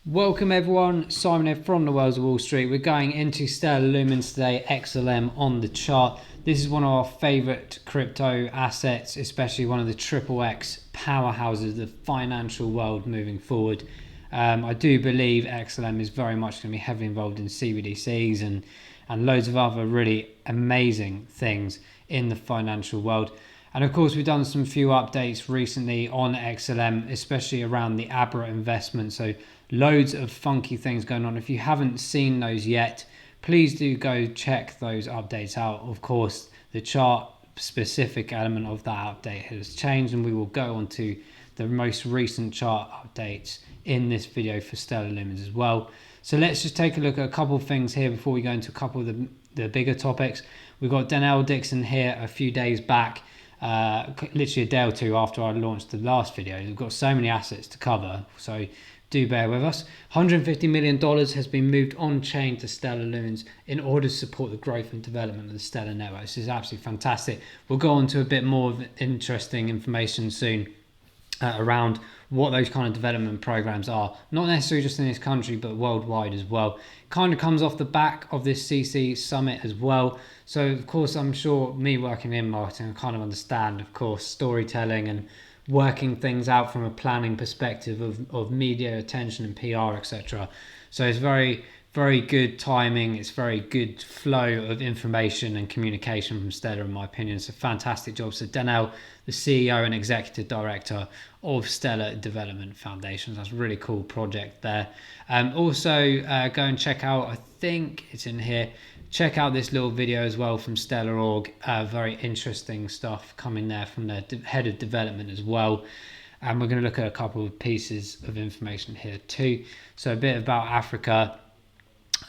Welcome everyone, Simon here from the Worlds of Wall Street. We're going into Stellar Lumens today, XLM on the chart. This is one of our favorite crypto assets, especially one of the triple X powerhouses of the financial world moving forward. I do believe XLM is very much going to be heavily involved in CBDCs and loads of other really amazing things in the financial world. And of course, we've done some few updates recently on XLM, especially around the Abra investment. So loads of funky things going on. If you haven't seen those yet, please do go check those updates out. Of course, the chart specific element of that update has changed, and we will go on to the most recent chart updates in this video for Stellar Lumens as well. So let's just take a look at a couple of things here before we go into a couple of the bigger topics. We've got Danielle Dixon here a few days back. Literally a day or two after I launched the last video. We've got so many assets to cover, so do bear with us. $150 million has been moved on chain to Stellar Lumens in order to support the growth and development of the Stellar network. This is absolutely fantastic. We'll go on to a bit more of interesting information soon around what those kind of development programs are, not necessarily just in this country but worldwide as well. Kind of comes off the back of this CC summit as well. So of course, I'm sure me working in marketing, I kind of understand, of course, storytelling and working things out from a planning perspective of media attention and PR, etc. So it's very good timing. It's very good flow of information and communication from Stellar, in my opinion. It's a fantastic job. So Danielle, the CEO and Executive Director of Stellar Development Foundations. That's a really cool project there. Also, go and check out, I think it's in here, check out this little video as well from Stellar Org. Very interesting stuff coming there from the head of development as well. And we're going to look at a couple of pieces of information here too. So a bit about Africa.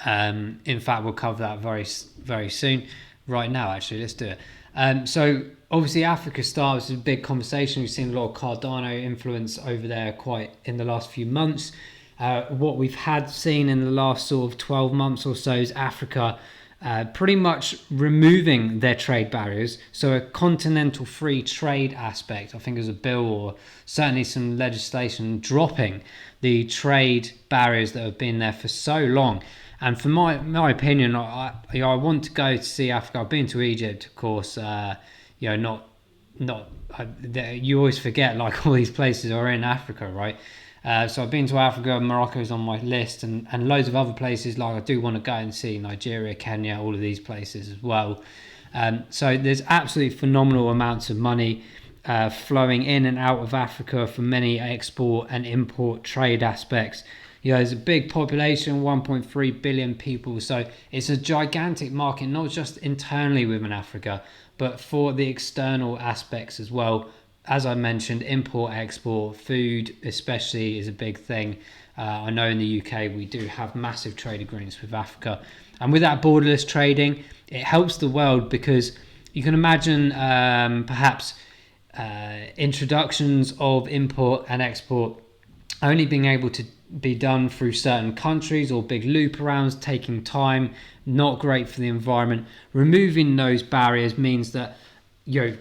In fact, we'll cover that very soon. Right now, actually, let's do it. So obviously Africa starts a big conversation. We've seen a lot of Cardano influence over there quite in the last few months. What we've seen in the last sort of 12 months or so is Africa pretty much removing their trade barriers. So a continental free trade aspect, I think there's a bill or certainly some legislation dropping the trade barriers that have been there for so long. And for my opinion, I want to go to see Africa. I've been to Egypt, of course. You always forget like all these places are in Africa, right? So I've been to Africa. Morocco's on my list, and loads of other places. Like I do want to go and see Nigeria, Kenya, all of these places as well. So there's absolutely phenomenal amounts of money flowing in and out of Africa for many export and import trade aspects. There's a big population, 1.3 billion people. So it's a gigantic market, not just internally within Africa, but for the external aspects as well. As I mentioned, import, export, food especially is a big thing. I know in the UK we do have massive trade agreements with Africa. And with that borderless trading, it helps the world because you can imagine perhaps introductions of import and export only being able to be done through certain countries or big loop arounds, taking time, not great for the environment. Removing those barriers means that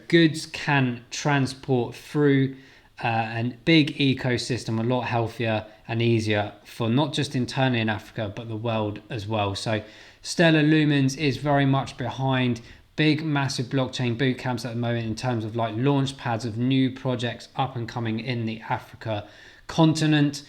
goods can transport through a big ecosystem a lot healthier and easier for not just internally in Africa but the world as well. So Stellar Lumens is very much behind big massive blockchain boot camps at the moment in terms of like launch pads of new projects up and coming in the Africa continent.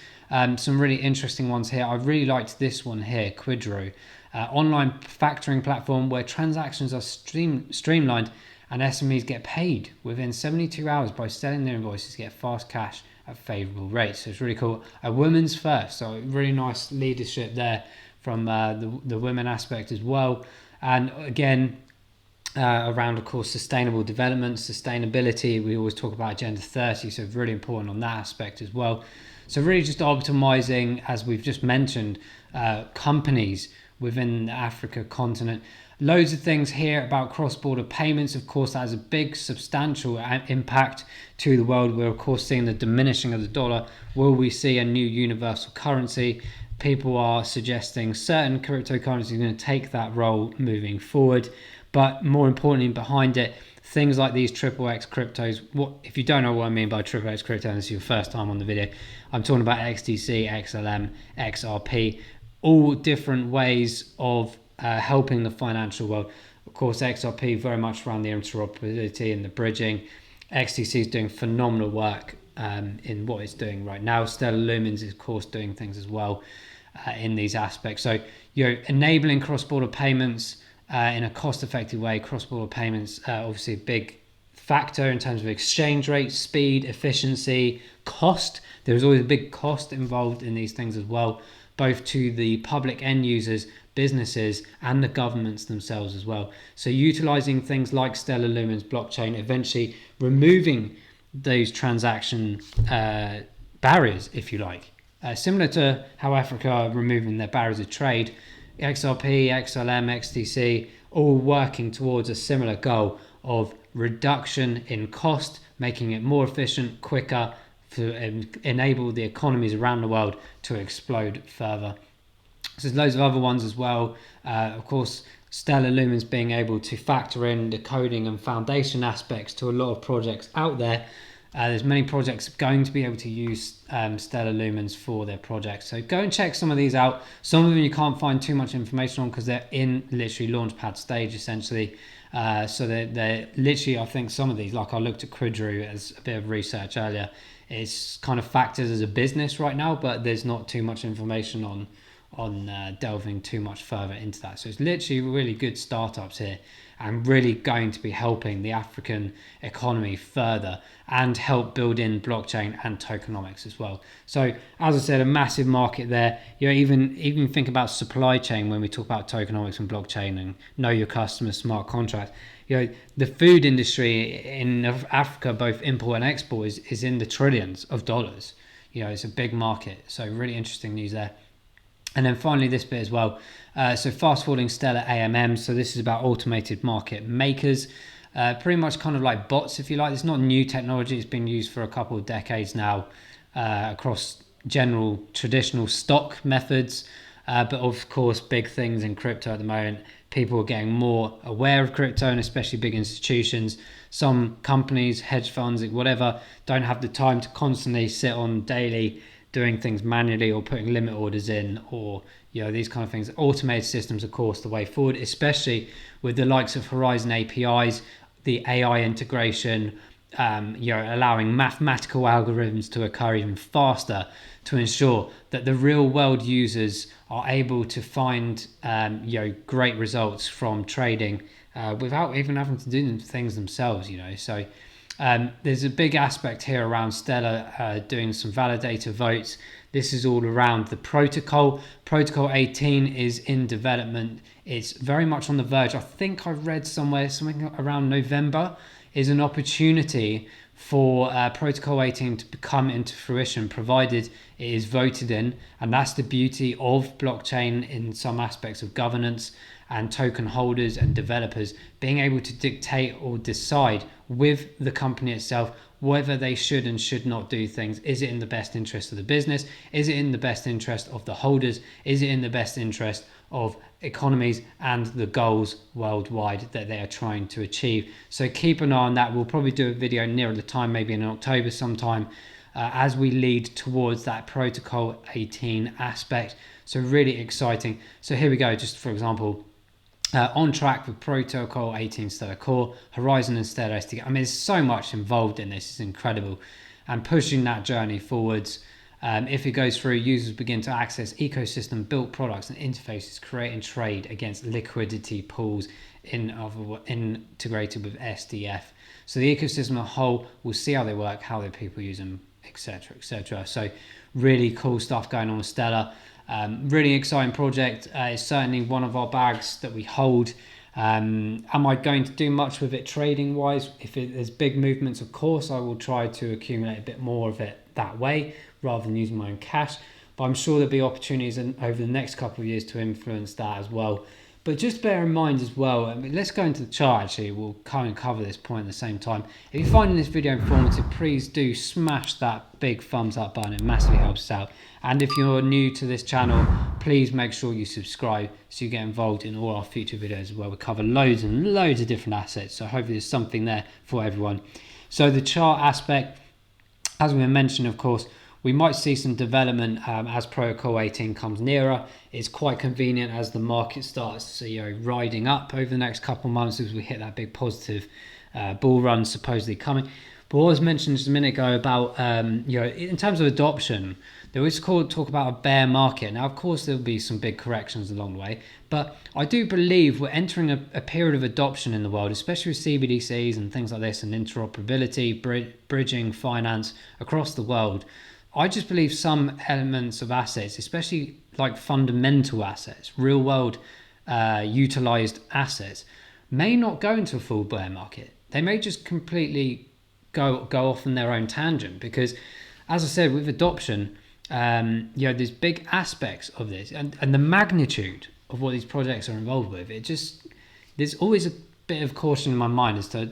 Some really interesting ones here. I really liked this one here, Quidro, online factoring platform where transactions are streamlined and SMEs get paid within 72 hours by selling their invoices to get fast cash at favourable rates. So it's really cool. A women's first, so really nice leadership there from the women aspect as well. And again, around, of course, sustainable development, sustainability. We always talk about Agenda 30, so really important on that aspect as well. So really just optimizing, as we've just mentioned, companies within the Africa continent. Loads of things here about cross-border payments. Of course, that has a big, substantial impact to the world. We're, of course, seeing the diminishing of the dollar. Will we see a new universal currency? People are suggesting certain cryptocurrencies are going to take that role moving forward. But more importantly, behind it, things like these triple X cryptos. What if you don't know what I mean by triple X crypto, and this is your first time on the video, I'm talking about XDC, XLM, XRP, all different ways of helping the financial world. Of course, XRP very much around the interoperability and the bridging. XDC is doing phenomenal work in what it's doing right now. Stellar Lumens is, of course, doing things as well in these aspects. So you're enabling cross-border payments in a cost-effective way. Cross-border payments, obviously a big factor in terms of exchange rate, speed, efficiency, cost. There's always a big cost involved in these things as well, both to the public end users, businesses, and the governments themselves as well. So utilizing things like Stellar Lumens blockchain, eventually removing those transaction barriers, if you like. Similar to how Africa are removing their barriers of trade, XRP, XLM, XDC, all working towards a similar goal of reduction in cost, making it more efficient, quicker, to enable the economies around the world to explode further. So there's loads of other ones as well. Of course, Stellar Lumens being able to factor in the coding and foundation aspects to a lot of projects out there. There's many projects going to be able to use Stellar Lumens for their projects. So go and check some of these out. Some of them you can't find too much information on because they're in literally launchpad stage essentially. So they're literally, I think some of these, like I looked at Quidru as a bit of research earlier, it's kind of factored as a business right now, but there's not too much information on delving too much further into that. So it's literally really good startups here and really going to be helping the African economy further and help build in blockchain and tokenomics as well. So as I said, a massive market there. You know, even think about supply chain when we talk about tokenomics and blockchain and know your customer, smart contracts. You know, the food industry in Africa, both import and export, is in the trillions of dollars. You know, it's a big market. So really interesting news there. And then finally this bit as well. So fast forwarding Stellar AMM. So this is about automated market makers. Pretty much kind of like bots, if you like. It's not new technology. It's been used for a couple of decades now across general traditional stock methods. But of course, big things in crypto at the moment. People are getting more aware of crypto, and especially big institutions. Some companies, hedge funds, whatever, don't have the time to constantly sit on daily doing things manually or putting limit orders in, or these kind of things. Automated systems, of course, the way forward, especially with the likes of Horizon APIs, the AI integration, allowing mathematical algorithms to occur even faster to ensure that the real world users are able to find great results from trading without even having to do things themselves. So there's a big aspect here around Stellar doing some validator votes. This is all around the protocol. Protocol 18 is in development. It's very much on the verge. I think I read somewhere something around November is an opportunity for Protocol 18 to come into fruition, provided it is voted in. And that's the beauty of blockchain in some aspects of governance, and token holders and developers being able to dictate or decide with the company itself whether they should and should not do things. Is it in the best interest of the business? Is it in the best interest of the holders? Is it in the best interest of economies and the goals worldwide that they are trying to achieve? So keep an eye on that. We'll probably do a video nearer the time, maybe in October sometime, as we lead towards that Protocol 18 aspect. So really exciting. So here we go. Just for example, on track with Protocol 18 Stellar Core, Horizon and Stellar SDK. I mean, there's so much involved in this. It's incredible. And pushing that journey forwards. If it goes through, users begin to access ecosystem built products and interfaces, create and trade against liquidity pools integrated with SDF. So the ecosystem as a whole will see how they work, how their people use them, etc., etc. So really cool stuff going on with Stellar. Really exciting project. It's certainly one of our bags that we hold. Am I going to do much with it trading wise? If there's big movements, of course I will try to accumulate a bit more of it that way rather than using my own cash, but I'm sure there'll be opportunities over the next couple of years to influence that as well. But just bear in mind as well, I mean, let's go into the chart actually, we'll kind of cover this point at the same time. If you're finding this video informative, please do smash that big thumbs up button, it massively helps us out. And if you're new to this channel, please make sure you subscribe so you get involved in all our future videos where we cover loads and loads of different assets. So hopefully there's something there for everyone. So the chart aspect, as we mentioned, of course, we might see some development as Protocol 18 comes nearer. It's quite convenient as the market starts, riding up over the next couple of months as we hit that big positive bull run supposedly coming. But what was mentioned just a minute ago about, in terms of adoption, there was talk about a bear market. Now, of course, there'll be some big corrections along the way, but I do believe we're entering a period of adoption in the world, especially with CBDCs and things like this and interoperability, bridging finance across the world. I just believe some elements of assets, especially like fundamental assets, real world utilized assets, may not go into a full bear market. They may just completely go off on their own tangent because, as I said, with adoption, there's big aspects of this and the magnitude of what these projects are involved with. There's always a bit of caution in my mind as to,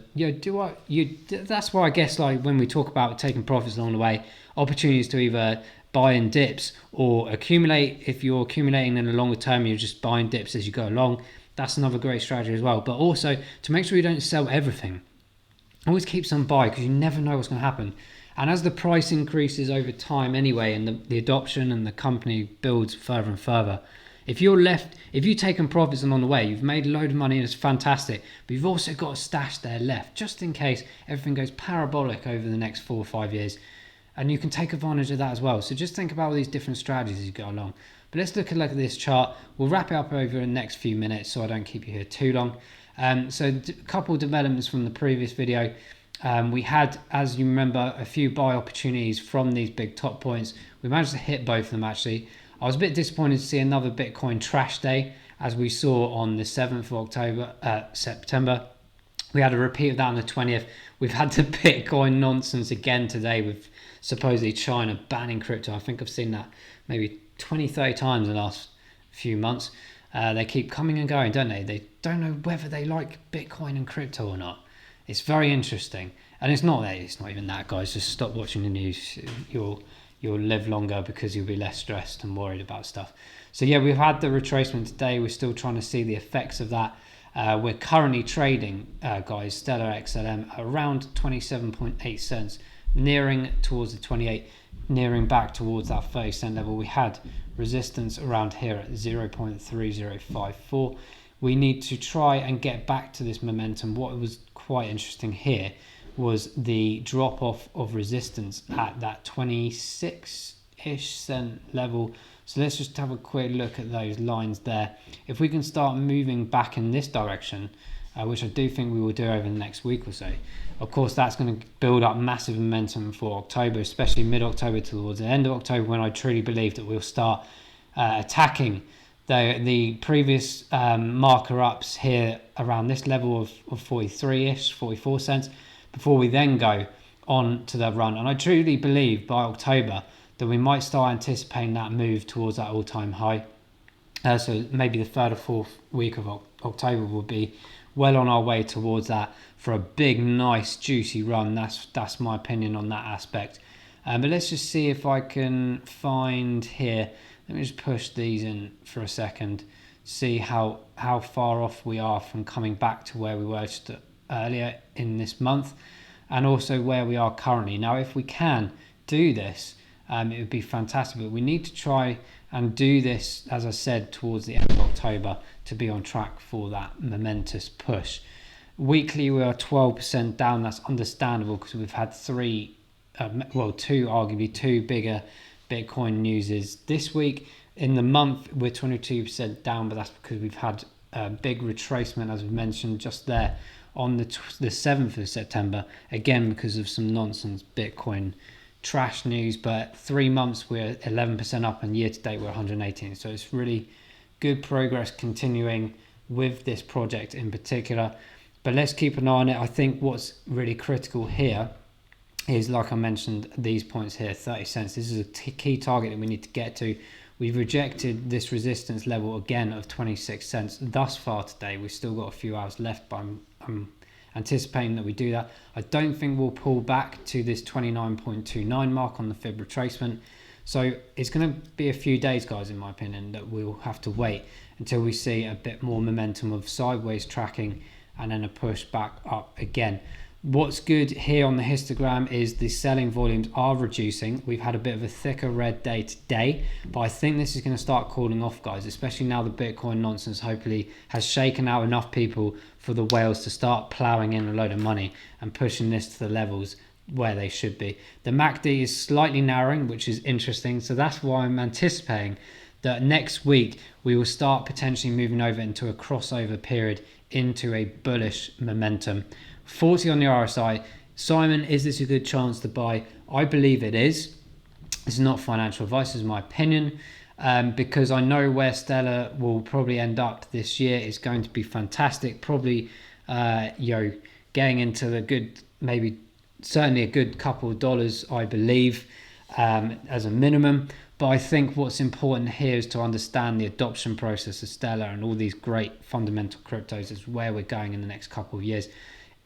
that's why I guess like when we talk about taking profits along the way, opportunities to either buy in dips or accumulate. If you're accumulating in the longer term, you're just buying dips as you go along. That's another great strategy as well. But also to make sure you don't sell everything. Always keep some buy because you never know what's going to happen. And as the price increases over time anyway, and the adoption and the company builds further and further, if you've taken profits along the way, you've made a load of money and it's fantastic, but you've also got a stash there left, just in case everything goes parabolic over the next 4 or 5 years. And you can take advantage of that as well. So just think about all these different strategies as you go along. But let's look at this chart. We'll wrap it up over the next few minutes so I don't keep you here too long. So a couple of developments from the previous video. We had, as you remember, a few buy opportunities from these big top points. We managed to hit both of them actually. I was a bit disappointed to see another Bitcoin trash day as we saw on the 7th of September. We had a repeat of that on the 20th. We've had the Bitcoin nonsense again today with supposedly China banning crypto. I think I've seen that maybe 20, 30 times in the last few months. They keep coming and going, don't they? They don't know whether they like Bitcoin and crypto or not. It's very interesting. And it's not even that, guys. Just stop watching the news. You'll live longer because you'll be less stressed and worried about stuff. So yeah, we've had the retracement today. We're still trying to see the effects of that. We're currently trading, guys, Stellar XLM around 27.8 cents, nearing towards the 28, nearing back towards that 30 cent level. We had resistance around here at 0.3054. We need to try and get back to this momentum. What was quite interesting here was the drop off of resistance at that 26-ish cent level. So let's just have a quick look at those lines there. If we can start moving back in this direction, which I do think we will do over the next week or so, of course that's going to build up massive momentum for October, especially mid-October towards the end of October, when I truly believe that we'll start attacking the previous marker ups here around this level of 43-ish, 44 cents, before we then go on to the run. And I truly believe by October that we might start anticipating that move towards that all-time high. So maybe the 3rd or 4th week of October will be well on our way towards that for a big, nice, juicy run. That's my opinion on that aspect. But let's just see if I can find here. Let me just push these in for a second, see how far off we are from coming back to where we were just earlier in this month, and also where we are currently. Now, if we can do this, it would be fantastic, but we need to try and do this, as I said, towards the end of October to be on track for that momentous push. Weekly, we are 12% down. That's understandable because we've had arguably two bigger Bitcoin newses this week. In the month, we're 22% down, but that's because we've had a big retracement, as we've mentioned just there, on the 7th of September, again because of some nonsense Bitcoin trash news. But 3 months we're 11% up, and year to date we're 118. So it's really good progress continuing with this project in particular. But let's keep an eye on it. I think what's really critical here is, like I mentioned, these points here, 30 cents. This is a key target that we need to get to. We've rejected this resistance level again of 26 cents thus far today. We've still got a few hours left, but I'm anticipating that we do that. I don't think we'll pull back to this 29.29 mark on the fib retracement. So it's going to be a few days, guys, in my opinion, that we'll have to wait until we see a bit more momentum of sideways tracking and then a push back up again. What's good here on the histogram is the selling volumes are reducing. We've had a bit of a thicker red day today, but I think this is going to start cooling off, guys, especially now the Bitcoin nonsense hopefully has shaken out enough people for the whales to start plowing in a load of money and pushing this to the levels where they should be. The MACD is slightly narrowing, which is interesting. So that's why I'm anticipating that next week we will start potentially moving over into a crossover period into a bullish momentum. 40 on the RSI. Simon, is this a good chance to buy? I believe it is. This is not financial advice, this is my opinion, because I know where Stellar will probably end up this year is going to be fantastic. Probably, getting into the good, maybe certainly a good couple of dollars, I believe, as a minimum. But I think what's important here is to understand the adoption process of Stellar and all these great fundamental cryptos is where we're going in the next couple of years.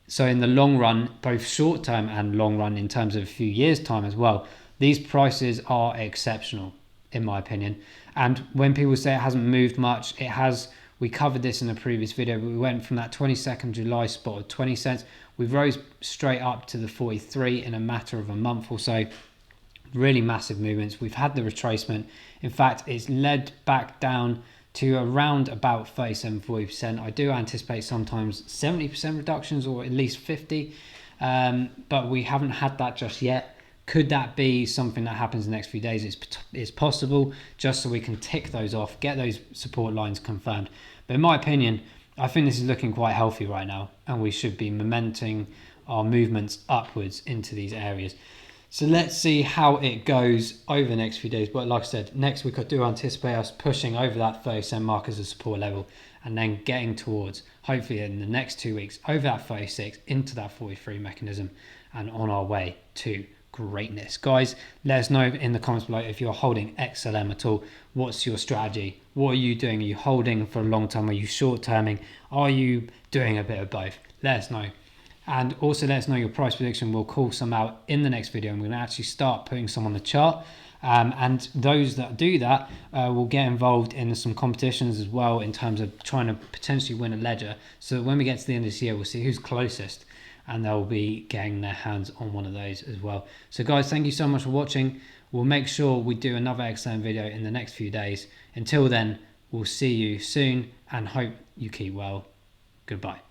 So in the long run, both short term and long run in terms of a few years time as well, these prices are exceptional in my opinion. And when people say it hasn't moved much, it has. We covered this in a previous video, but we went from that 22nd July spot of 20 cents. We've rose straight up to the 43 in a matter of a month or so. Really massive movements. We've had the retracement. In fact, it's led back down to around about 37-40%. I do anticipate sometimes 70% reductions or at least 50, but we haven't had that just yet. Could that be something that happens in the next few days? It's possible, just so we can tick those off, get those support lines confirmed. But in my opinion, I think this is looking quite healthy right now, and we should be momenting our movements upwards into these areas. So let's see how it goes over the next few days. But like I said, next week I do anticipate us pushing over that 30 cent mark as a support level and then getting towards, hopefully in the next 2 weeks, over that 36 into that 43 mechanism and on our way to greatness. Guys, let us know in the comments below if you're holding XLM at all. What's your strategy? What are you doing? Are you holding for a long term? Are you short terming? Are you doing a bit of both? Let us know. And also let us know your price prediction. We'll call some out in the next video and we're going to actually start putting some on the chart. And those that do that will get involved in some competitions as well in terms of trying to potentially win a ledger. So that when we get to the end of this year, we'll see who's closest and they'll be getting their hands on one of those as well. So guys, thank you so much for watching. We'll make sure we do another XLM video in the next few days. Until then, we'll see you soon and hope you keep well. Goodbye.